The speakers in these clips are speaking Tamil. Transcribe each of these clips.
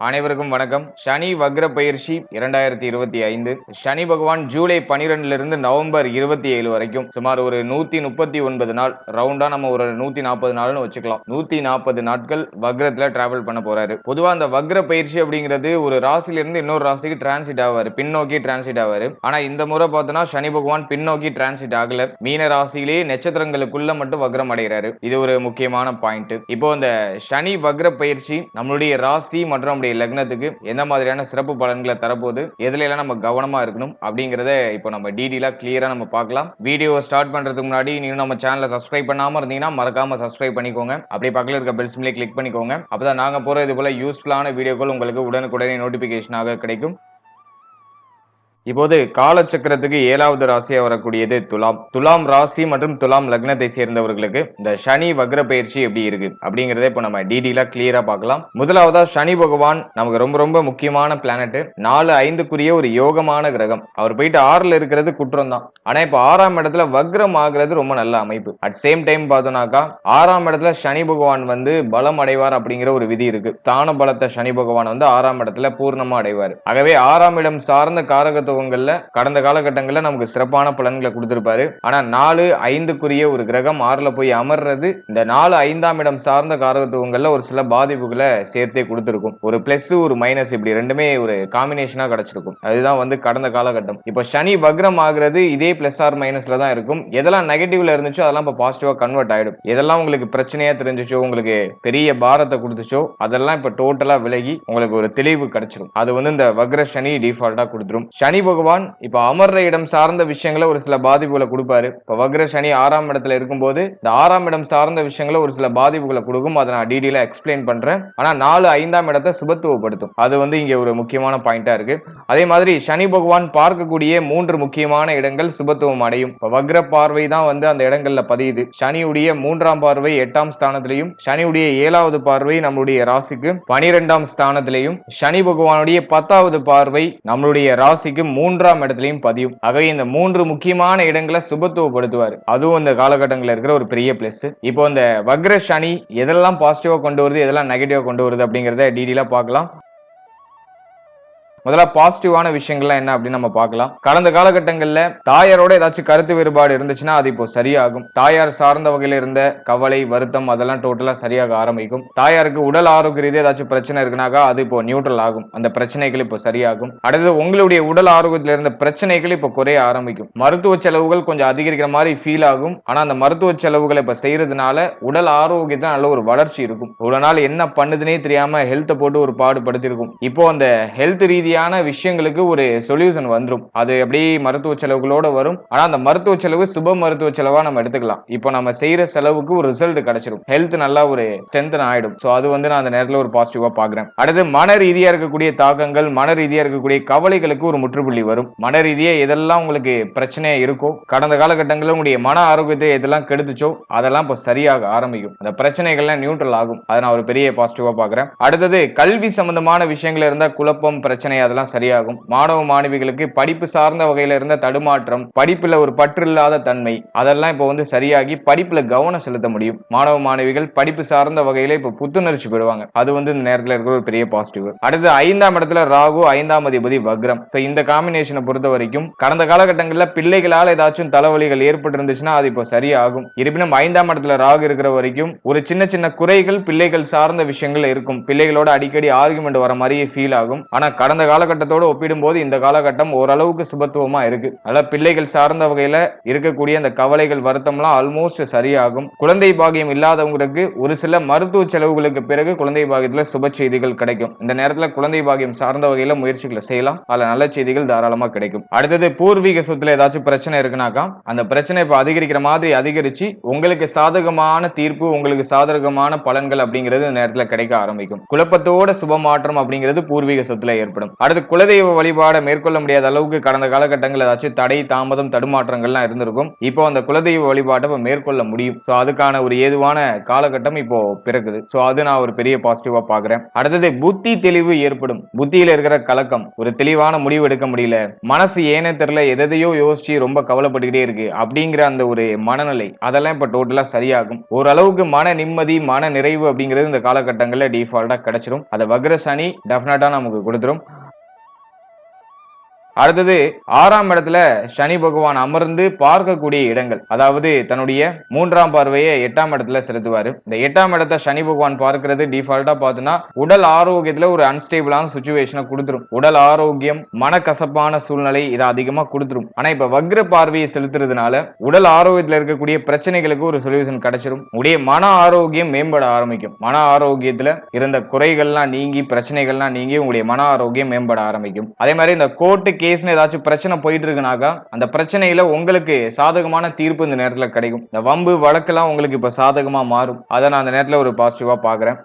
அனைவருக்கும் வணக்கம். சனி வக்ர பயிற்சி 2025. சனி பகவான் ஜூலை 12 இருந்து நவம்பர் 27 வரைக்கும் சுமார் ஒரு 139 நாள், ரவுண்டா நம்ம ஒரு 140 நாள்னு வச்சுக்கலாம். 140 நாட்கள் வக்ரத்துல டிராவல் பண்ண போறாரு. பொதுவா அந்த வக்ர பயிற்சி அப்படிங்கிறது ஒரு ராசியில இருந்து இன்னொரு ராசிக்கு டிரான்சிட் ஆவாரு, பின்னோக்கி டிரான்சிட் ஆவாரு. ஆனா இந்த முறை பார்த்தோம்னா சனி பகவான் பின்னோக்கி டிரான்சிட் ஆகல, மீன ராசியிலேயே நட்சத்திரங்களுக்குள்ள மட்டும் வக்ரம் அடைகிறாரு. இது ஒரு முக்கியமான பாயிண்ட். இப்போ இந்த சனி வக்ர பயிற்சி நம்மளுடைய ராசி மற்றும் லக்னத்துக்கு எந்த மாதிரியான சிறப்பு பலன்களை தரப்போது, எதுல எல்லாம் நம்ம கவனமா இருக்கணும் அப்படிங்கறத இப்போ நம்ம டீடைலா கிளியரா நம்ம பார்க்கலாம். வீடியோ ஸ்டார்ட் பண்றதுக்கு முன்னாடி நீங்க நம்ம சேனலை சப்ஸ்கிரைப் பண்ணாம இருந்தீங்கன்னா மறக்காம சப்ஸ்கிரைப் பண்ணிக்கோங்க. அப்படியே பக்கத்துல இருக்க பெல் சிம்லே கிளிக் பண்ணிக்கோங்க. அப்பதான் நாங்க போற இது போல யூஸ்ஃபுல்லான வீடியோக்கள் உங்களுக்கு உடனுக்குடனே நோட்டிபிகேஷனாக கிடைக்கும். இப்போது காலச்சக்கரத்துக்கு 7வது ராசியா வரக்கூடியது துலாம். துலாம் ராசி மற்றும் துலாம் லக்னத்தை சேர்ந்தவர்களுக்கு இந்த சனி வக்ர பயிற்சி எப்படி இருக்கு அப்படிங்கறத இப்போ நம்ம டீடைலா கிளியரா பார்க்கலாம். முதலாவதா சனி பகவான் நமக்கு ரொம்ப ரொம்ப முக்கியமான பிளானட். 4-5க்குரிய ஒரு யோகமான கிரகம். அவர் போயிட்டு 6ல இருக்கிறது குற்றம் தான். ஆனா இப்போ 6ஆம் இடத்துல வக்ரம் ஆகிறது ரொம்ப நல்ல அமைப்பு. அட் சேம் டைம் பார்த்தோம்னாக்கா 6ஆம் இடத்துல சனி பகவான் பலம் அடைவார் அப்படிங்கிற ஒரு விதி இருக்கு. தான பலத்தை சனி பகவான் 6ஆம் இடத்துல பூர்ணமா அடைவார். ஆகவே 6ஆம் இடம் சார்ந்த காரகத்துவங்கள்ல கடந்த காலகட்டங்கள்ல நமக்கு சிறப்பான பலன்களை கொடுத்திருப்பாரு. ஆனா 4-5க்குரிய ஒரு கிரகம் 6ல போய் அமர்றது இந்த 4-5ஆம் இடம் சார்ந்த காரகத்துவங்கள்ல ஒரு சில பாதிப்புகளை சேர்த்தே கொடுத்திருக்கும். ஒரு பிளஸ் ஒரு மைனஸ் இப்படி ரெண்டுமே ஒரு காம்பினேஷனா கிடைச்சிருக்கும். அதுதான் கடந்த காலகட்டம். இப்ப சனி வக்ரம் ஆகிறது இதே பிளஸ் ஆர் மைனஸ்ல தான் இருக்கும். எதெல்லாம் நெகட்டிவ்ல இருந்துச்சோ அதெல்லாம் இப்ப பாசிட்டிவா கன்வெர்ட் ஆயிடும். எதெல்லாம் உங்களுக்கு பிரச்சனையா தெரிஞ்சிச்சோ, உங்களுக்கு பெரிய பாரத்தை கொடுத்துச்சோ, அதெல்லாம் இப்ப டோட்டலா விலகி உங்களுக்கு ஒரு தெளிவு கிடைச்சிடும். அது இந்த வக்ர சனி டிஃபால்ட்டா கொடுத்துரும். சனி பகவான் இப்ப அமர்ற இடம் சார்ந்த விஷயங்களை ஒரு சில பாதிப்புகளை கொடுப்பாரு. இப்ப வக்ர சனி 6ஆம் இடத்துல இருக்கும்போது இந்த 6ஆம் இடம் சார்ந்த விஷயங்களை ஒரு சில பாதிப்புகளை கொடுக்கும். அதை நான் டீடைலா எக்ஸ்பிளைன் பண்றேன். ஆனா 4-5ஆம் இடத்தை சுபத்துவப்படுத்தும். அது இங்க ஒரு முக்கியமான பாயிண்டா இருக்கு. அதே மாதிரி சனி பகவான் பார்க்கக்கூடிய 3 முக்கியமான இடங்கள் சுபத்துவம் அடையும். வக்ர பார்வை தான் அந்த இடங்கள்ல பதியுது. சனியுடைய 3ஆம் பார்வை 8ஆம் ஸ்தானத்திலையும், சனியுடைய 7வது பார்வை நம்மளுடைய ராசிக்கு 12ஆம் ஸ்தானத்திலையும், சனி பகவானுடைய 10வது பார்வை நம்மளுடைய ராசிக்கு 3ஆம் இடத்திலையும் பதியும். ஆகவே இந்த 3 முக்கியமான இடங்களை சுபத்துவப்படுத்துவார். அதுவும் இந்த காலகட்டங்களில் இருக்கிற ஒரு பெரிய பிளஸ். இப்போ இந்த வக்ர சனி எதெல்லாம் பாசிட்டிவா கொண்டு வருது, எதெல்லாம் நெகட்டிவா கொண்டு வருது அப்படிங்கறத டீடைலா பார்க்கலாம். முதல்ல பாசிட்டிவான விஷயங்கள்லாம் என்ன அப்படின்னு நம்ம பார்க்கலாம். கடந்த காலகட்டங்கள்ல தாயாரோட ஏதாச்சும் கருத்து வேறுபாடு இருந்துச்சுன்னா அது இப்போ சரியாகும். தாயார் சார்ந்த வகையில இருந்த கவலை, வருத்தம் அதெல்லாம் டோட்டலா சரியாக ஆரம்பிக்கும். தாயாருக்கு உடல் ஆரோக்கிய ரீதியாக ஏதாச்சும் பிரச்சனை இருக்குனாக்கா அது இப்போ நியூட்ரல் ஆகும். அந்த பிரச்சனைகள் இப்போ சரியாகும். அடுத்து உங்களுடைய உடல் ஆரோக்கியத்தில் இருந்த பிரச்சனைகள் இப்போ குறைய ஆரம்பிக்கும். மருத்துவ செலவுகள் கொஞ்சம் அதிகரிக்கிற மாதிரி ஃபீல் ஆகும். ஆனா அந்த மருத்துவ செலவுகளை இப்ப செய்யறதுனால உடல் ஆரோக்கியத்துல நல்ல ஒரு வளர்ச்சி இருக்கும். இவ்வளவு நாள் என்ன பண்ணுதுன்னே தெரியாம ஹெல்த்தை போட்டு ஒரு பாடுபடுத்திருக்கும். இப்போ அந்த ஹெல்த் ரீதியான விஷயங்களுக்கு ஒரு சொல்யூஷன் வந்துடும். அது எப்படி மருத்துவ செலவுகளோட வரும். ஆனா அந்த மருத்துவ செலவு சுப மருத்துவ செலவா நம்ம எடுத்துக்கலாம். இப்போ நம்ம செய்யற செலவுக்கு ஒரு ரிசல்ட் கிடைச்சிடும். ஹெல்த் நல்லா ஒரு ஸ்ட்ரென்தன் ஆயிடும். சோ அது நான் அந்த நேரத்துல ஒரு பாசிட்டிவா பாக்குறேன். அடுத்து மன ரீதியா இருக்கக்கூடிய தாக்கங்கள், மன ரீதியா இருக்கக்கூடிய கவலைகளுக்கு ஒரு முற்றுப்புள்ளி வரும். மன ரீதியா எதெல்லாம் உங்களுக்கு பிரச்சனையா இருக்கோ, கடந்த காலகட்டங்களில் உங்களுடைய மன ஆரோக்கியத்தை எதெல்லாம் கெடுத்துச்சோ அதெல்லாம் இப்போ சரியாக ஆரம்பிக்கும். அந்த பிரச்சனைகள்லாம் நியூட்ரல் ஆகும். அதை நான் ஒரு பெரிய பாசிட்டிவா பாக்குறேன். அடுத்தது கல்வி சம்பந்தமான விஷயங்கள் இருந்தா குழப்பம், பிரச்சனை அதெல்லாம் சரியாகும். மாணவ மாணவிகளுக்கு படிப்பு சார்ந்த வகையில இருந்த தடுமாற்றம், படிப்புல ஒரு பற்று இல்லாத தன்மை அதெல்லாம் இப்போ சரியாகி படிப்புல கவனம் செலுத்த முடியும். மாணவ மாணவிகள் படிப்பு சார்ந்த வகையில இப்போ புத்துணர்ச்சி பெறுவாங்க. அது இந்த நேரத்தில் இருக்கிற ஒரு பெரிய பாசிட்டிவ். அடுத்து 5ஆம் இடத்துல ராகு, 5ஆம் அதிபதி வக்ரம். இந்த காம்பினேஷனை பொறுத்த வரைக்கும் கடந்த காலகட்டங்களில் பிள்ளைகளால் ஏதாச்சும் தலைவலிகள் ஏற்பட்டு இருந்துச்சுன்னா அது இப்போ சரியாகும். இருப்பினும் 5ஆம் இடத்துல ராகு இருக்கிற வரைக்கும் ஒரு சின்ன சின்ன குறைகள் பிள்ளைகள் சார்ந்த விஷயங்கள் இருக்கும். பிள்ளைகளோட அடிக்கடி ஆர்குமெண்ட் வர மாதிரியே ஃபீல் ஆகும். ஆனா கடந்த காலகட்டத்தோடு ஒப்பிடும்போது இந்த காலகட்டம் ஓரளவுக்கு சுபத்துவமா இருக்கு. அதனால பிள்ளைகள் சார்ந்த வகையில இருக்கக்கூடிய அந்த கவலைகள், வருத்தம்லாம் ஆல்மோஸ்ட் சரியாகும். குழந்தை பாகியம் இல்லாதவங்களுக்கு ஒரு சில மருத்துவ செலவுகளுக்கு பிறகு குழந்தை பாகியத்துல சுப செய்திகள் கிடைக்கும். இந்த நேரத்துல குழந்தை பாகியம் சார்ந்த வகையில முயற்சிகளை செய்யலாம். அதுல நல்ல செய்திகள் தாராளமா கிடைக்கும். அடுத்தது பூர்வீக சொத்துல ஏதாச்சும் பிரச்சனை இருக்குனாக்கா அந்த பிரச்சனை இப்ப அதிகரிக்கிற மாதிரி அதிகரிச்சு உங்களுக்கு சாதகமான தீர்ப்பு, உங்களுக்கு சாதகமான பலன்கள் அப்படிங்கிறது இந்த நேரத்துல கிடைக்க ஆரம்பிக்கும். குழப்பத்தோட சுப மாற்றம் அப்படிங்கிறது பூர்வீக சொத்துல ஏற்படும். அடுத்து குலதெய்வ வழிபாடை மேற்கொள்ள முடியாத அளவுக்கு கடந்த காலகட்டங்கள் ஏதாச்சும் தடை தாமதம் தடுமாற்றங்கள்லாம் இருந்திருக்கும். இப்போ அந்த குலதெய்வ வழிபாட்டை மேற்கொள்ள முடியும். சோ அதுக்கான ஒரு ஏதுவான காலகட்டம் இப்போ பிறகுது. சோ அது நான் ஒரு பெரிய பாசிட்டிவா பாக்குறேன். அடுத்தது புத்தி தெளிவு ஏற்படும். புத்தியில இருக்கிற கலக்கம், ஒரு தெளிவான முடிவு எடுக்க முடியல, மனசு ஏனே தெரியல எதையோ யோசிச்சு ரொம்ப கவலைப்பட்டுக்கிட்டே இருக்கு அப்படிங்கிற அந்த ஒரு மனநிலை, அதெல்லாம் இப்ப டோட்டலா சரியாகும். ஓரளவுக்கு மன நிம்மதி மன நிறைவு அப்படிங்கிறது இந்த காலகட்டங்கள்ல டிஃபால்ட்டா கிடைச்சிடும். அதை வக்ர சனி டெஃபினட்டா நமக்கு கொடுத்துரும். அடுத்தது 6ஆம் இடத்துல சனி பகவான் அமர்ந்து பார்க்கக்கூடிய இடங்கள், அதாவது தன்னுடைய 3ஆம் பார்வையை 8ஆம் இடத்துல செலுத்துவாரு. இந்த 8ஆம் இடத்தை சனி பகவான் பார்க்கிறது டிஃபால்ட்டா பார்த்தோம்னா உடல் ஆரோக்கியத்துல ஒரு அன்ஸ்டேபிளான சுச்சுவேஷனை கொடுத்துரும். உடல் ஆரோக்கியம், மனக்கசப்பான சூழ்நிலை இதை அதிகமா கொடுத்துரும். ஆனா இப்ப வக்ர பார்வையை செலுத்துறதுனால உடல் ஆரோக்கியத்துல இருக்கக்கூடிய பிரச்சனைகளுக்கு ஒரு சொல்யூஷன் கிடைச்சிரும். உடைய மன ஆரோக்கியம் மேம்பட ஆரம்பிக்கும். மன ஆரோக்கியத்துல இருந்த குறைகள்லாம் நீங்கி, பிரச்சனைகள்லாம் நீங்கி உங்களுடைய மன ஆரோக்கியம் மேம்பட ஆரம்பிக்கும். அதே மாதிரி இந்த கோர்ட்டு கேஸ்னு ஏதாச்சும் பிரச்சனை போயிட்டு இருக்குனாக்கா அந்த பிரச்சனையில உங்களுக்கு சாதகமான தீர்ப்பு இந்த நேரத்துல கிடைக்கும். இந்த வம்பு வழக்கெல்லாம் உங்களுக்கு இப்ப சாதகமா மாறும். அதை நான் அந்த நேரத்துல ஒரு பாசிட்டிவா பாக்குறேன்.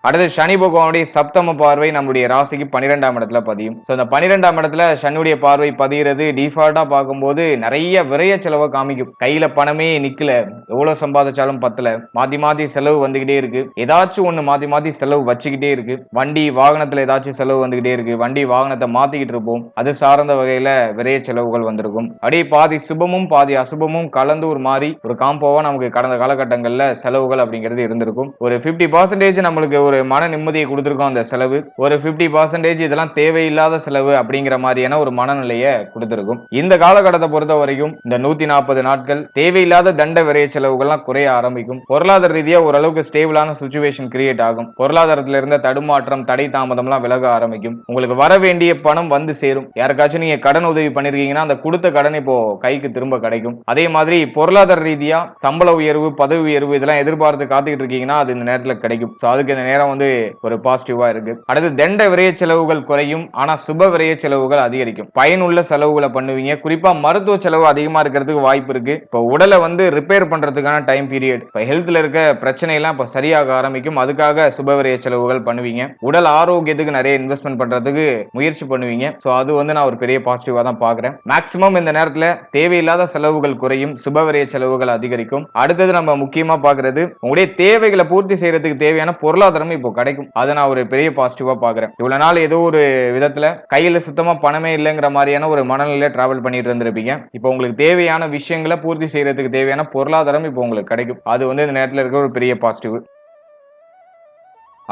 அடுத்து சனி பகவானுடைய சப்தம பார்வை நம்முடைய ராசிக்கு 12ஆம் இடத்துல பதியும். இந்த 12ஆம் இடத்துல சனியுடைய பார்வை பதிகிறது டிஃபால்ட்டா பார்க்கும்போது நிறைய விரைய செலவை காமிக்கும். கையில பணமே நிக்கல, எவ்வளவு சம்பாதிச்சாலும் பத்தல, மாத்தி மாத்தி செலவு வந்துகிட்டே இருக்கு, ஏதாச்சும் ஒண்ணு மாத்தி மாத்தி செலவு வச்சுக்கிட்டே இருக்கு. வண்டி வாகனத்துல ஏதாச்சும் செலவு வந்துகிட்டே இருக்கு, வண்டி வாகனத்தை மாத்திக்கிட்டு இருப்போம், அது சார்ந்த வகையில விரைய செலவுகள் வந்திருக்கும். அப்படியே பாதி சுபமும் பாதி அசுபமும் கலந்து ஒரு மாதிரி ஒரு காம்போவா நமக்கு கடந்த காலகட்டங்கள்ல செலவுகள் அப்படிங்கிறது இருந்திருக்கும். ஒரு 50% நம்மளுக்கு ஒரு மன நிம்மதியை கொடுத்திருக்கோம் அந்த செலவு. ஒரு 50% இதெல்லாம் தேவையில்லாத செலவு அப்படிங்கிற மாதிரியான ஒரு மனநிலையை கொடுத்திருக்கும். இந்த காலகட்டத்தை பொறுத்த வரைக்கும் இந்த 140 நாட்கள் தேவையில்லாத தண்ட விரைய செலவுகள்லாம் குறைய ஆரம்பிக்கும். பொருளாதார ரீதியா ஓரளவுக்கு ஸ்டேபிளான சிச்சுவேஷன் கிரியேட் ஆகும். பொருளாதாரத்துல இருந்த தடுமாற்றம் தடை தாமதம்லாம் விலக ஆரம்பிக்கும். உங்களுக்கு வர வேண்டிய பணம் வந்து சேரும். யாருக்காச்சும் நீங்க கடன் உதவி பண்ணிருக்கீங்கன்னா அந்த கொடுத்த கடன் இப்போ கைக்கு திரும்ப கிடைக்கும். அதே மாதிரி பொருளாதார ரீதியா சம்பள உயர்வு, பதவி உயர்வு இதெல்லாம் எதிர்பார்த்து காத்துக்கிட்டு இருக்கீங்கன்னா அது இந்த நேரத்தில் கிடைக்கும். அதுக்கு இந்த நேரம் ஒரு பாசிட்டிவா இருக்கு. அடுத்து தண்ட விரைய செலவுகள் குறையும், ஆனா சுப விரைய செலவுகள் அதிகரிக்கும். பயனுள்ள செலவுகளை பண்ணுவீங்க. குறிப்பா மருத்துவ செலவு அதிகமா இருக்கிறதுக்கு வாய்ப்பு இருக்கு. இப்போ உடலை ரிப்பேர் பண்றதுக்கான டைம் பீரியட், இப்போ ஹெல்த்ல இருக்க பிரச்சனை எல்லாம் இப்போ சரியாக ஆரம்பிக்கும். அதுக்காக சுப விரைய செலவுகள் பண்ணுவீங்க. உடல் ஆரோக்கியத்துக்கு நிறைய இன்வெஸ்ட்மெண்ட் பண்றதுக்கு முயற்சி பண்ணுவீங்க. அது நான் ஒரு பெரிய பாசிட்டிவா தான் பாக்குறேன். மேக்சிமம் இந்த நேரத்துல தேவையில்லாத செலவுகள் குறையும், சுப விரைய செலவுகள் அதிகரிக்கும். அடுத்தது நம்ம முக்கியமா பாக்குறது உங்களுடைய தேவைகளை பூர்த்தி செய்யறதுக்கு தேவையான பொருளாதாரம் இப்போ கிடைக்கும். அதை நான் ஒரு பெரிய பாசிட்டிவா பாக்குறேன். இவ்வளவு நாள் ஏதோ ஒரு விதத்துல கையில சுத்தமா பணமே இல்லைங்கிற மாதிரியான ஒரு மனநிலையில டிராவல் பண்ணிட்டு இருந்திருப்பீங்க. இப்போ உங்களுக்கு தேவையான விஷயங்களை பூர்த்தி செய்யறதுக்கு தேவையான பொருளாதாரம் இப்போ உங்களுக்கு கிடைக்கும். அது இந்த நேரத்தில் இருக்க ஒரு பெரிய பாசிட்டிவ்.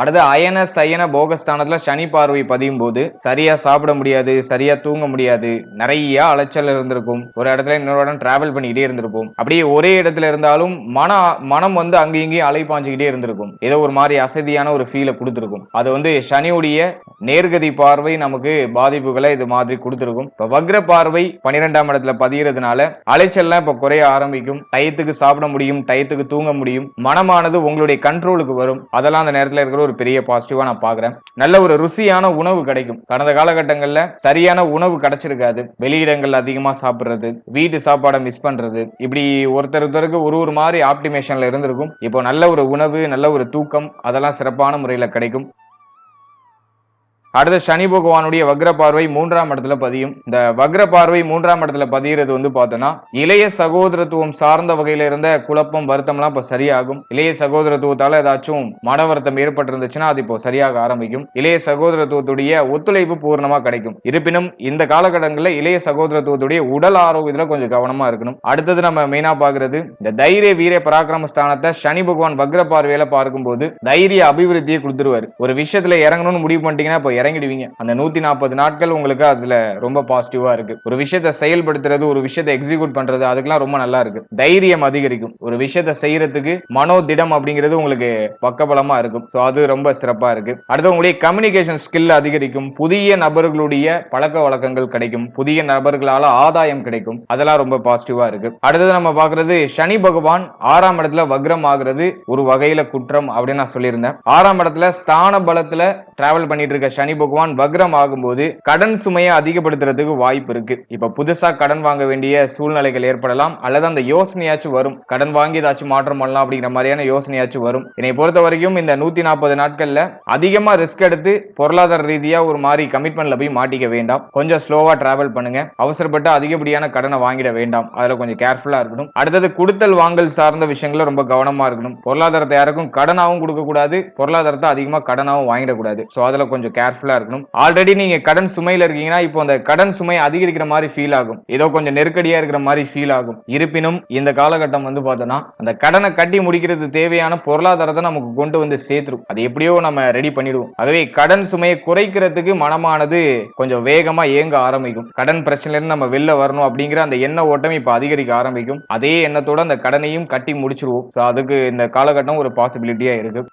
அடுத்து அயன சயன போகஸ்தானத்துல சனி பார்வை பதியும் போது சரியா சாப்பிட முடியாது, சரியா தூங்க முடியாது, நிறைய அலைச்சல் இருந்திருக்கும். ஒரு இடத்துல இன்னொரு இடம் டிராவல் பண்ணிக்கிட்டே இருந்திருப்போம். அப்படியே ஒரே இடத்துல இருந்தாலும் மனம் அங்கேயும் இங்கேயும் அலைப்பாஞ்சுக்கிட்டே இருந்திருக்கும். ஏதோ ஒரு மாதிரி அசதியான ஒரு ஃபீலை கொடுத்துருக்கும். அது சனியுடைய நேர்கதி பார்வை நமக்கு பாதிப்புகளை இது மாதிரி கொடுத்துருக்கும். இப்ப வக்ர பார்வை 12ஆம் இடத்துல பதிகிறதுனால அலைச்சல்லாம் இப்ப குறைய ஆரம்பிக்கும். டயத்துக்கு சாப்பிட முடியும், டயத்துக்கு தூங்க முடியும், மனமானது உங்களுடைய கண்ட்ரோலுக்கு வரும். அதெல்லாம் அந்த நேரத்தில் இருக்கிற ஒரு பெரிய பாசிட்டிவா நான் பாக்குறேன். நல்ல ஒரு ருசியான உணவு கிடைக்கும். கடந்த காலகட்டங்கள்ல சரியான உணவு கிடைச்சிருக்காது. வெளியிடங்கள் அதிகமா சாப்பிடுறது, வீட்டு சாப்பாடை மிஸ் பண்றது, இப்படி ஒருத்தருக்கு ஒரு மாதிரி ஆப்டிமேஷன்ல இருந்திருக்கும். இப்போ நல்ல ஒரு உணவு, நல்ல ஒரு தூக்கம் அதெல்லாம் சிறப்பான முறையில கிடைக்கும். அடுத்த சனி பகவானுடைய வக்ர பார்வை 3ஆம் இடத்துல பதியும். இந்த வக்ர பார்வை 3ஆம் இடத்துல பதிகிறது பார்த்தோம்னா இளைய சகோதரத்துவம் சார்ந்த வகையில இருந்த குழப்பம் வருத்தம்லாம் இப்ப சரியாகும். இளைய சகோதரத்துவத்தால ஏதாச்சும் மன வருத்தம் ஏற்பட்டிருந்துச்சுன்னா அது இப்போ சரியாக ஆரம்பிக்கும். இளைய சகோதரத்துவத்துடைய ஒத்துழைப்பு பூர்ணமா கிடைக்கும். இருப்பினும் இந்த காலகட்டங்களில் இளைய சகோதரத்துவத்துடைய உடல் ஆரோக்கியத்துல கொஞ்சம் கவனமா இருக்கணும். அடுத்தது நம்ம மெயினா பாக்குறது இந்த தைரிய வீர பராக்கிரம ஸ்தானத்தை சனி பகவான் வக்ர பார்வையில பார்க்கும்போது தைரிய அபிவிருத்தியை கொடுத்துருவாரு. ஒரு விஷயத்துல இறங்கணும்னு முடிவு பண்ணிட்டீங்கன்னா இப்போ இறங்கிடுவீங்க. அந்த 140 நாட்கள் உங்களுக்கு அதுல ரொம்ப பாசிட்டிவா இருக்கு. ஒரு விஷயத்தை செயல்படுத்துறது, ஒரு விஷயத்தை எக்ஸிக்யூட் பண்றது அதுக்கெல்லாம் ரொம்ப நல்லா இருக்கு. தைரியம் அதிகரிக்கும். ஒரு விஷயத்தை செய்யறதுக்கு மனோதிடம் அப்படிங்கிறது உங்களுக்கு பக்கபலமா இருக்கும். அது ரொம்ப சிறப்பா இருக்கு. அடுத்து உங்களுடைய கம்யூனிகேஷன் ஸ்கில் அதிகரிக்கும். புதிய நபர்களுடைய பழக்க வழக்கங்கள் கிடைக்கும். புதிய நபர்களால ஆதாயம் கிடைக்கும். அதெல்லாம் ரொம்ப பாசிட்டிவா இருக்கு. அடுத்தது நம்ம பாக்குறது சனி பகவான் 6ஆம் இடத்துல வக்ரம் ஆகிறது ஒரு வகையில குற்றம் அப்படின்னு நான் சொல்லியிருந்தேன். 6ஆம் இடத்துல ஸ்தான பலத்துல டிராவல் பண்ணிட்டு இருக்க சனி சனி பகவான் வக்ரம் ஆகும்போது கடன் சுமையை அதிகப்படுத்துறதுக்கு வாய்ப்பு இருக்கு. இப்ப புதுசா கடன் வாங்க வேண்டிய சூழ்நிலைகள் ஏற்படலாம், அல்லது அந்த யோசனையாச்சும் வரும், கடன் வாங்கி ஏதாச்சும் மாற்றம் பண்ணலாம் அப்படிங்கிற மாதிரியான யோசனையாச்சும் வரும். என்னை பொறுத்த வரைக்கும் இந்த 140 நாட்கள்ல அதிகமா ரிஸ்க் எடுத்து பொருளாதார ரீதியா ஒரு மாதிரி கமிட்மெண்ட்ல போய் மாட்டிக்க வேண்டாம். கொஞ்சம் ஸ்லோவா டிராவல் பண்ணுங்க. அவசரப்பட்டு அதிகப்படியான கடனை வாங்கிட வேண்டாம். அதுல கொஞ்சம் கேர்ஃபுல்லா இருக்கணும். அடுத்தது கொடுத்தல் வாங்கல் சார்ந்த விஷயங்கள ரொம்ப கவனமா இருக்கணும். பொருளாதாரத்தை யாருக்கும் கடனாவும் கொடுக்க கூடாது, பொருளாதாரத்தை அதிகமா கடனாவும் வாங்கிடக்கூடாது. சோ அதுல கொஞ்சம் கேர்ஃபுல்லா இருக்கணும். ஆல்ரெடி நீங்க கடன் சுமையில இருக்கீங்கன்னா இப்போ அந்த கடன் சுமை அதிகரிக்கிற மாதிரி ஃபீல் ஆகும், ஏதோ கொஞ்சம் நெருக்கடியா இருக்கிற மாதிரி ஃபீல் ஆகும். இருப்பினும் இந்த காலகட்டம் வந்து பார்த்தோம்னா அந்த கடனை கட்டி முடிக்கிறது தேவையான பொருளாதாரத்தை நமக்கு கொண்டு வந்து சேர்த்துரும். அது எப்படியோ நம்ம ரெடி பண்ணிடுவோம். ஆகவே கடன் சுமையை குறைக்கிறதுக்கு மனமானது கொஞ்சம் வேகமா இயங்க ஆரம்பிக்கும். கடன் பிரச்சனையில இருந்து நம்ம வெளில வரணும் அப்படிங்கிற அந்த எண்ண ஓட்டம் இப்ப அதிகரிக்க ஆரம்பிக்கும். அதே எண்ணத்தோட அந்த கடனையும் கட்டி முடிச்சிருவோம். அதுக்கு இந்த காலகட்டம் ஒரு பாசிபிலிட்டியா இருக்கு.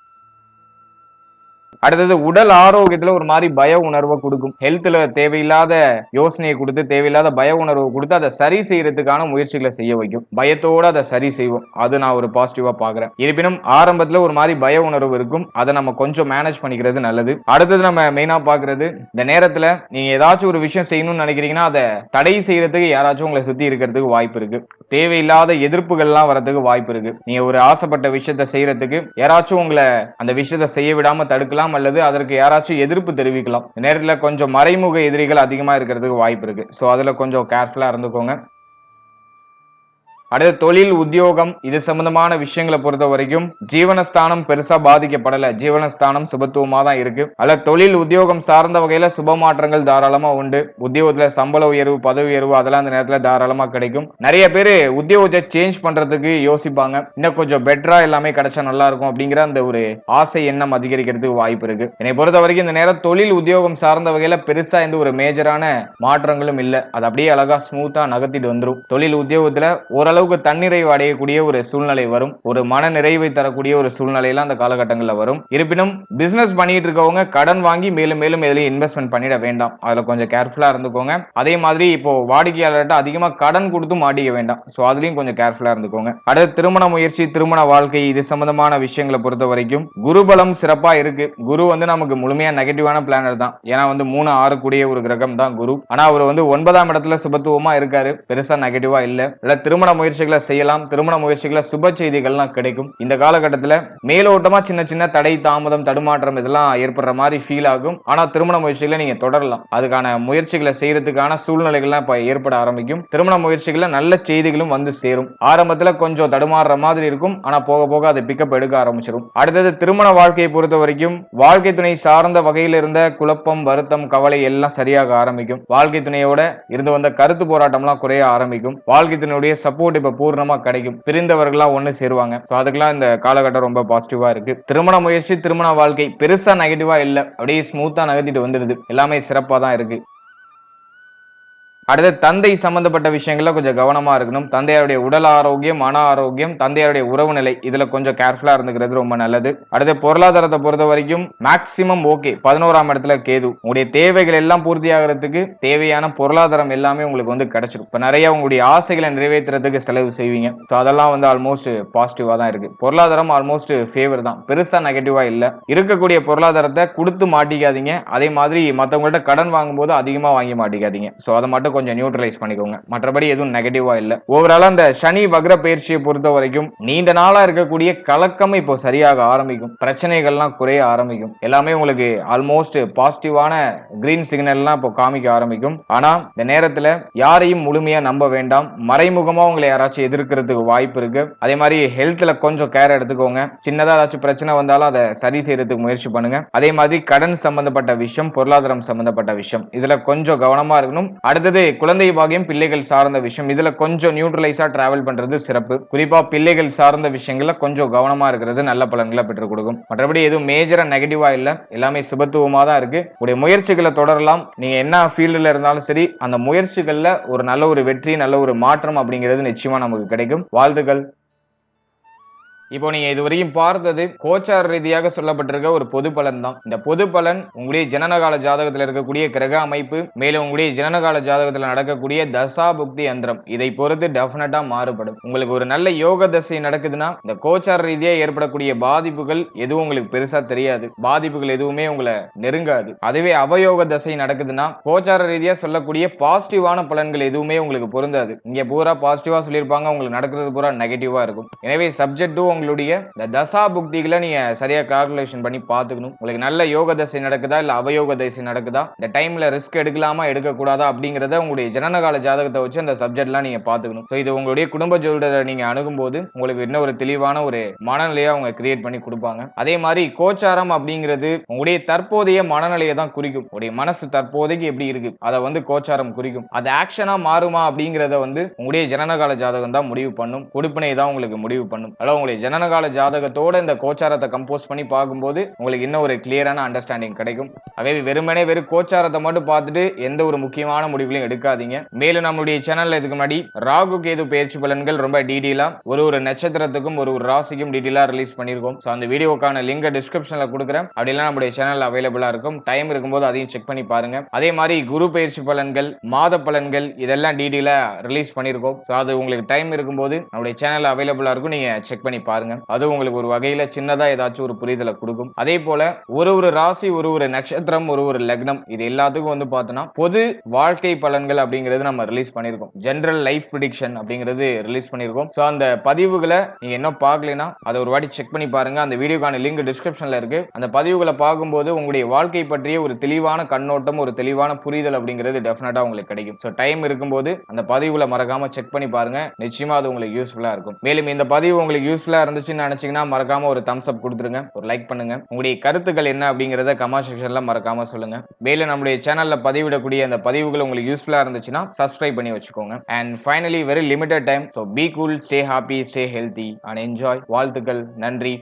அடுத்தது உடல் ஆரோக்கியத்துல ஒரு மாதிரி பய உணர்வை கொடுக்கும். ஹெல்த்ல தேவையில்லாத யோசனையை கொடுத்து தேவையில்லாத பய உணர்வை கொடுத்து அதை சரி செய்யறதுக்கான முயற்சிகளை செய்ய வைக்கும். பயத்தோட அதை சரி செய்வோம். அது நான் ஒரு பாசிட்டிவா பாக்குறேன். இருப்பினும் ஆரம்பத்துல ஒரு மாதிரி பய உணர்வு இருக்கும். அதை நம்ம கொஞ்சம் மேனேஜ் பண்ணிக்கிறது நல்லது. அடுத்தது நம்ம மெயினா பாக்குறது, இந்த நேரத்துல நீங்க ஏதாச்சும் ஒரு விஷயம் செய்யணும்னு நினைக்கிறீங்கன்னா அதை தடை செய்யறதுக்கு யாராச்சும் உங்களை சுத்தி இருக்கிறதுக்கு வாய்ப்பு இருக்கு. தேவையில்லாத எதிர்ப்புகள்லாம் வரதுக்கு வாய்ப்பு இருக்கு. நீங்க ஒரு ஆசைப்பட்ட விஷயத்த செய்யறதுக்கு யாராச்சும் உங்களை அந்த விஷயத்த செய்ய விடாம தடுக்கலாம், அல்லது அதற்கு யாராச்சும் எதிர்ப்பு தெரிவிக்கலாம். நேரத்துல கொஞ்சம் மறைமுக எதிரிகள் அதிகமா இருக்கிறதுக்கு வாய்ப்பு இருக்கு. சோ அதுல கொஞ்சம் கேர்ஃபுல்லா இருந்துக்கோங்க. அடுத்த தொழில் உத்தியோகம் இது சம்பந்தமான விஷயங்களை பொறுத்த வரைக்கும் ஜீவனஸ்தானம் பெருசா பாதிக்கப்படல. ஜீவனஸ்தானம் சுபத்துவமா தான் இருக்கு. அல்ல தொழில் உத்தியோகம் சார்ந்த வகையில சுப மாற்றங்கள் தாராளமா உண்டு. உத்தியோகத்துல சம்பள உயர்வு, பதவி உயர்வு அதெல்லாம் அந்த நேரத்துல தாராளமா கிடைக்கும். நிறைய பேரு உத்தியோகத்தை சேஞ்ச் பண்றதுக்கு யோசிப்பாங்க. இன்னும் கொஞ்சம் பெட்டரா எல்லாமே கிடைச்சா நல்லா இருக்கும் அப்படிங்கிற அந்த ஒரு ஆசை எண்ணம் அதிகரிக்கிறதுக்கு வாய்ப்பு இருக்கு. என்னை பொறுத்த வரைக்கும் இந்த நேரம் தொழில் உத்தியோகம் சார்ந்த வகையில பெருசா எந்த ஒரு மேஜரான மாற்றங்களும் இல்ல. அது அப்படியே அழகா ஸ்மூத்தா நகர்த்திட்டு வந்துடும். தொழில் உத்தியோகத்துல ஓரளவு தன்னிறைவு அடையக்கூடிய ஒரு சூழ்நிலை வரும். ஒரு மன நிறைவை தரக்கூடிய ஒரு சூழ்நிலையில அந்த காலகட்டங்களில் வரும். இருப்பினும் பிசினஸ் பண்ணிட்டு இருக்கவங்க கடன் வாங்கி மேலும் மேலும் எதுலையும் இன்வெஸ்ட்மெண்ட் பண்ணிட வேண்டாம். அதுல கொஞ்சம் கேர்ஃபுல்லா இருந்துக்கோங்க. அதே மாதிரி இப்போ வாடிக்கையாளர்கிட்ட அதிகமா கடன் கொடுத்து மாட்டிக்க வேண்டாம். சோ அதுலயும் கொஞ்சம் கேர்ஃபுல்லா இருந்துக்கோங்க. அடுத்து திருமண முயற்சி, திருமண வாழ்க்கை இது சம்பந்தமான விஷயங்களை பொறுத்த வரைக்கும் குருபலம் சிறப்பா இருக்கு. குரு வந்து நமக்கு முழுமையா நெகட்டிவான பிளானர் தான். ஏன்னா வந்து 3, 6 கூடிய ஒரு கிரகம் தான் குரு. ஆனா அவர் வந்து 9ஆம் இடத்துல சுபத்துவமா இருக்காரு. பெருசா நெகட்டிவா இல்ல. திருமண முயற்சிகளை செய்யலாம். திருமண முயற்சிகளை சுப செய்திகள்லாம் கிடைக்கும். இந்த காலகட்டத்தில் மேலோட்டமா சின்ன சின்ன தடை, தாமதம், தடுமாற்றம் இதெல்லாம் ஏற்படுற மாதிரி ஃபீல் ஆகும். ஆனா திருமண முயற்சிகளை நீங்க தொடரலாம். அதுக்கான முயற்சிகளை செய்யறதுக்கான சூழ்நிலைகள்லாம் இப்ப ஏற்பட ஆரம்பிக்கும். திருமண முயற்சிகளை நல்ல செய்திகளும் வந்து சேரும். ஆரம்பத்துல கொஞ்சம் தடுமாறுற மாதிரி இருக்கும். ஆனா போக போக அதை பிக்கப் எடுக்க ஆரம்பிச்சிடும். அடுத்தது திருமண வாழ்க்கையை பொறுத்த வரைக்கும் வாழ்க்கை துணை சார்ந்த வகையில் இருந்த குழப்பம், வருத்தம், கவலை எல்லாம் சரியாக ஆரம்பிக்கும். வாழ்க்கை துணையோட இருந்து வந்த கருத்து போராட்டம்லாம் குறைய ஆரம்பிக்கும். வாழ்க்கை துணையுடைய சப்போர்ட் இப்ப பூர்ணமா கிடைக்கும். பிரிந்தவர்கள்லாம் ஒண்ணு சேருவாங்க. அதுக்கெல்லாம் இந்த காலகட்டம் ரொம்ப பாசிட்டிவா இருக்கு. திருமண முயற்சி, திருமண வாழ்க்கை பெருசா நெகட்டிவா இல்ல. அப்படியே ஸ்மூத்தா நகர்த்திட்டு வந்துடுது. எல்லாமே சிறப்பா தான் இருக்கு. அடுத்து தந்தை சம்பந்தப்பட்ட விஷயங்கள்ல கொஞ்சம் கவனமா இருக்கணும். தந்தையாருடைய உடல் ஆரோக்கியம், மன ஆரோக்கியம், தந்தையாருடைய உறவு நிலை இதுல கொஞ்சம் கேர்ஃபுல்லா இருந்துக்கிறது ரொம்ப நல்லது. அடுத்து பொருளாதாரத்தை பொறுத்த வரைக்கும் மேக்சிமம் ஓகே. 11ஆம் இடத்துல கேது. உங்களுடைய தேவைகள் எல்லாம் பூர்த்தி ஆகிறதுக்கு தேவையான பொருளாதாரம் எல்லாமே உங்களுக்கு வந்து கிடைச்சிடும். இப்ப நிறைய உங்களுடைய ஆசைகளை நிறைவேற்றுறதுக்கு செலவு செய்வீங்க. அதெல்லாம் வந்து ஆல்மோஸ்ட் பாசிட்டிவா தான் இருக்கு. பொருளாதாரம் ஆல்மோஸ்ட் ஃபேவர் தான். பெருசா நெகட்டிவா இல்ல. இருக்கக்கூடிய பொருளாதாரத்தை கொடுத்து மாட்டிக்காதீங்க. அதே மாதிரி மற்றவங்கள்ட்ட கடன் வாங்கும் போது அதிகமா வாங்கி மாட்டிக்காதீங்க. சோ அதை மட்டும் கொஞ்சம் நியூட்ரலைஸ் பண்ணிக்கோங்க. மற்றபடி எதுவும் நெகட்டிவா இல்ல. ஓவராலா அந்த சனி வக்ர பயிற்சியை பொறுத்த வரைக்கும் நீண்ட நாளா இருக்கக்கூடிய கலக்கம் இப்போ சரியாக ஆரம்பிக்கும். பிரச்சனைகள்லாம் குறைய ஆரம்பிக்கும். எல்லாமே உங்களுக்கு ஆல்மோஸ்ட் பாசிட்டிவான கிரீன் சிக்னல்லாம் இப்போ காமிக்க ஆரம்பிக்கும். ஆனா இந்த நேரத்துல யாரையும் முழுமையா நம்ப வேண்டாம். மறைமுகமா உங்களை யாராச்சும் எதிர்க்கிறதுக்கு வாய்ப்பு இருக்கு. அதே மாதிரி ஹெல்த்ல கொஞ்சம் கேர் எடுத்துக்கோங்க. சின்னதா ஏதாச்சும் பிரச்சனை வந்தாலும் அதை சரி செய்யறதுக்கு முயற்சி பண்ணுங்க. அதே மாதிரி கடன் சம்பந்தப்பட்ட விஷயம், பொருளாதாரம் சம்பந்தப்பட்ட விஷயம் இதுல கொஞ்சம் கவனமா இருக்கணும். அடுத்தது குழந்தை பாகியம், பிள்ளைகள் சார்ந்த விஷயம் இதுல கொஞ்சம் நியூட்ரலைஸா டிராவல் பண்றது சிறப்பு. குறிப்பா பிள்ளைகள் சார்ந்த விஷயங்கள்ல கொஞ்சம் கவனமா இருக்கிறது நல்ல பலன்களை பெற்றுக் கொடுக்கும். மற்றபடி எதுவும் மேஜரா நெகட்டிவா இல்ல. எல்லாமே சுபத்துவமா தான் இருக்கு. உங்களுடைய முயற்சிகளை தொடரலாம். நீங்க என்ன ஃபீல்டுல இருந்தாலும் சரி அந்த முயற்சிகள்ல ஒரு நல்ல ஒரு வெற்றி, நல்ல ஒரு மாற்றம் அப்படிங்கிறது நிச்சயமா நமக்கு கிடைக்கும். வாழ்த்துக்கள். இப்போ நீங்க இதுவரையும் பார்த்தது கோச்சார ரீதியாக சொல்லப்பட்டிருக்க ஒரு பொது பலன் தான். இந்த பொது பலன் உங்களுடைய ஜனனகால ஜாதகத்தில் இருக்கக்கூடிய கிரக அமைப்பு, மேலும் உங்களுடைய ஜனனகால ஜாதகத்தில் நடக்கக்கூடிய தசா புக்தி யந்திரம் இதை பொறுத்து டெஃபினட்டா மாறுபடும். உங்களுக்கு ஒரு நல்ல யோக தசை நடக்குதுன்னா இந்த கோச்சார ரீதியா ஏற்படக்கூடிய பாதிப்புகள் எதுவும் உங்களுக்கு பெருசா தெரியாது. பாதிப்புகள் எதுவுமே உங்களை நெருங்காது. அதுவே அவயோக தசை நடக்குதுன்னா கோச்சார ரீதியா சொல்லக்கூடிய பாசிட்டிவான பலன்கள் எதுவுமே உங்களுக்கு பொருந்தாது. இங்க பூரா பாசிட்டிவா சொல்லியிருப்பாங்க, உங்களுக்கு நடக்கிறது பூரா நெகட்டிவா இருக்கும். எனவே சப்ஜெக்ட் டு உங்களுடைய இந்த தசா புக்திகளை நீங்க சரியா கால்குலேஷன் பண்ணி பார்த்துக்கணும். உங்களுக்கு நல்ல யோக தசை நடக்குதா இல்ல அவயோக தசை நடக்குதா, இந்த டைம்ல ரிஸ்க் எடுக்கலாமா எடுக்க கூடாதா அப்படிங்கறத உங்களுடைய ஜனனகால ஜாதகத்தை வச்சு அந்த சப்ஜெக்ட்லாம் நீங்க பார்த்துக்கணும். ஸோ இது உங்களுடைய குடும்ப ஜோதிடரை நீங்க அணுகும்போது உங்களுக்கு இன்னும் ஒரு தெளிவான ஒரு மனநிலையை அவங்க கிரியேட் பண்ணி கொடுப்பாங்க. அதே மாதிரி கோச்சாரம் அப்படிங்கிறது உங்களுடைய தற்போதைய மனநிலையை தான் குறிக்கும். உங்களுடைய மனசு தற்போதைக்கு எப்படி இருக்கு அதை வந்து கோச்சாரம் குறிக்கும். அது ஆக்ஷனா மாறுமா அப்படிங்கறத வந்து உங்களுடைய ஜனனகால ஜாதகம் தான் முடிவு பண்ணும். கொடுப்பினை தான் உங்களுக்கு முடிவு பண்ணும். அதாவது உங்களுடைய ஜனனகால ஜாதகத்தோட இந்த கோச்சாரத்தை கம்போஸ் பண்ணி பார்க்கும்போது உங்களுக்கு இன்னும் ஒரு கிளியரான அண்டர்ஸ்டாண்டிங் கிடைக்கும். அதே வெறுமனே வெறும் கோச்சாரத்தை மட்டும் பார்த்துட்டு எந்த ஒரு முக்கியமான முடிவுகளையும் எடுக்காதீங்க. மேலும் நம்மளுடைய சேனல்ல இதுக்கு முன்னாடி ராகு கேது பயிற்சி பலன்கள் ரொம்ப டீடைலா ஒரு நட்சத்திரத்துக்கும் ஒரு ராசிக்கும் டீடைலா ரிலீஸ் பண்ணிருக்கோம். சோ அந்த வீடியோக்கான லிங்க் டிஸ்கிரிப்ஷன்ல கொடுக்குறேன். அப்படிலாம் நம்மளுடைய சேனல்ல அவைலபிளா இருக்கும். டைம் இருக்கும்போது அதையும் செக் பண்ணி பாருங்க. அதே மாதிரி குரு பயிற்சி பலன்கள், மாத பலன்கள் இதெல்லாம் டீடைலா ரிலீஸ் பண்ணிருக்கோம். சோ அது உங்களுக்கு டைம் இருக்கும்போது நம்மளுடைய சேனல்ல அவைலபிளா இருக்கும். நீங்க செக் பண்ணி பாருங்க. அது உங்களுக்கு ஒரு வகையில சின்னதா ஏதாச்சும் ஒரு புரிதலை கொடுக்கும். அதே போல ஒரு ராசி, ஒரு நட்சத்திரம், ஒரு லக்னம் இது எல்லாத்துக்கும் வந்து பார்த்தோம்னா பொது வாழ்க்கை பலன்கள் அப்படிங்கிறது நம்ம ரிலீஸ் பண்ணிருக்கோம். ஜெனரல் லைஃப் ப்ரெடிக்ஷன் அப்படிங்கிறது ரிலீஸ் பண்ணிருக்கோம். சோ அந்த பதிவுகளை நீங்க இன்னும் பார்க்கலைன்னா அதை ஒரு வாட்டி செக் பண்ணி பாருங்க. அந்த வீடியோக்கான லிங்க் டிஸ்கிரிப்ஷன்ல இருக்கு. அந்த பதிவுகளை பார்க்கும்போது உங்களுடைய வாழ்க்கை பற்றிய ஒரு தெளிவான கண்ணோட்டம், ஒரு தெளிவான புரிதல் அப்படிங்கிறது டெஃபினட்டா உங்களுக்கு கிடைக்கும். சோ டைம் இருக்கும்போது அந்த பதிவுகளை மறக்காம செக் பண்ணி பாருங்க. நிச்சயமா அது உங்களுக்கு யூஸ்ஃபுல்லா இருக்கும். மேலும் இந்த பதிவு உங்களுக்கு யூஸ்ஃபுல்லா இருந்துச்சுன்னு நினைச்சீங்கன்னா மறக்காம ஒரு தம்ஸ் அப் கொடுத்துருங்க, ஒரு லைக் பண்ணுங்க. உங்களுடைய கருத்துக்கள் என்ன அப்படிங்கறத கமெண்ட் செக்ஷன்ல மறக்காம சொல்லுங்க. மேலும் நம்மளுடைய சேனல்ல பதிவிடக்கூடிய அந்த பதிவுகள் உங்களுக்கு யூஸ்ஃபுல்லா இருந்துச்சுன்னா சப்ஸ்கிரைப் பண்ணி வச்சுக்கோங்க. And finally very limited time. So be cool, stay happy, stay healthy and enjoy. வாழ்த்துக்கள். நன்றி.